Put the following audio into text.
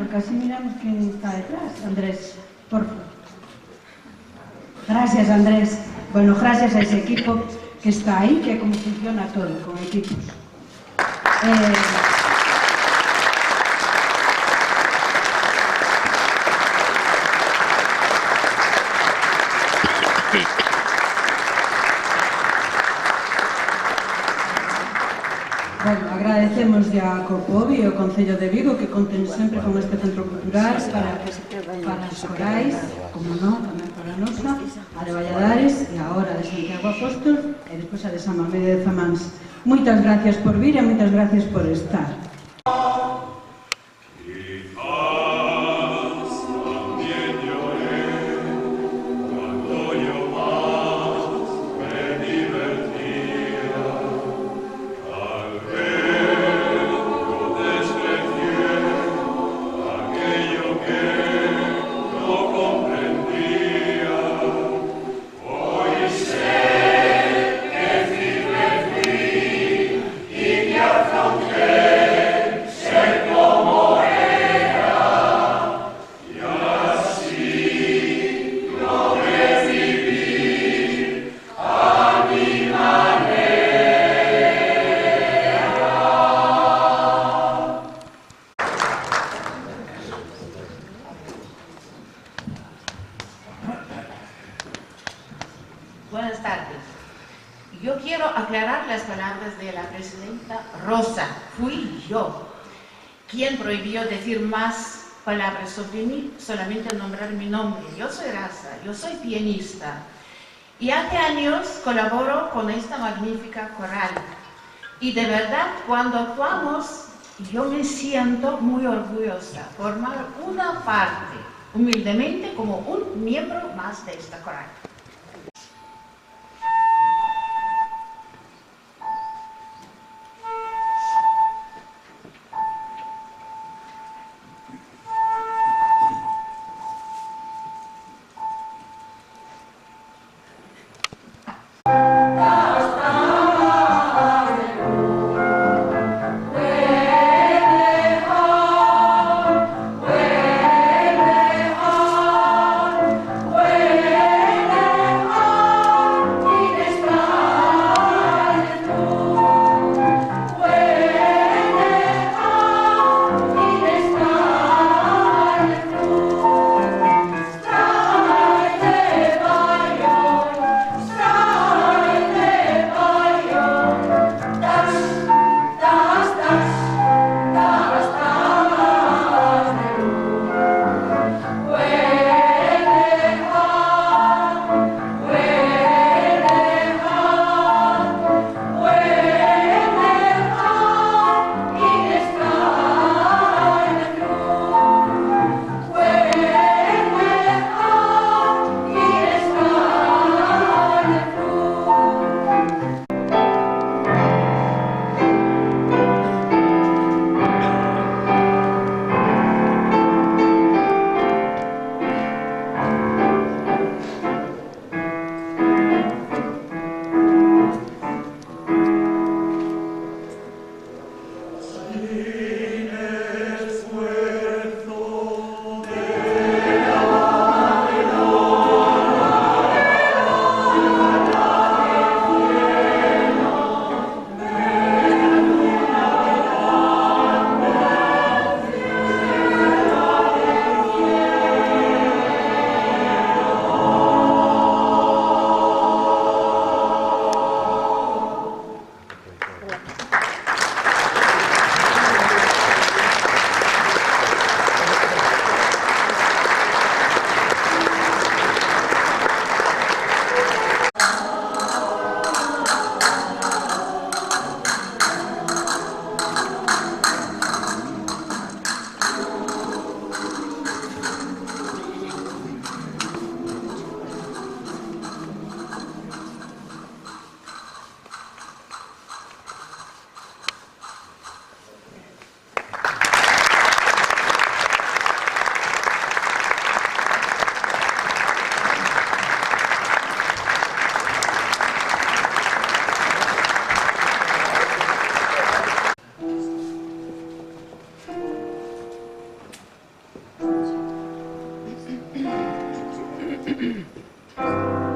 casi miramos quién está detrás. Andrés, por favor. Gracias, Andrés. Bueno, gracias a ese equipo que está ahí, que cómo funciona todo con equipos. Bueno, agradecemos a Corpovi e ao Concello de Vigo que conten sempre con este centro cultural para as corais, como non, tamén para a nosa, a de Valladares e a hora de Santiago Apóstol e despois a de San Mamede de Zamáns. Moitas gracias por vir e moitas gracias por estar. Buenas tardes. Yo quiero aclarar las palabras de la presidenta Rosa. Fui yo quien prohibió decir más palabras sobre mí, solamente nombrar mi nombre. Yo soy Raza, yo soy pianista. Y hace años colaboro con esta magnífica coral. Y de verdad, cuando actuamos, yo me siento muy orgullosa de formar una parte, humildemente, como un miembro más de esta coral. Gracias.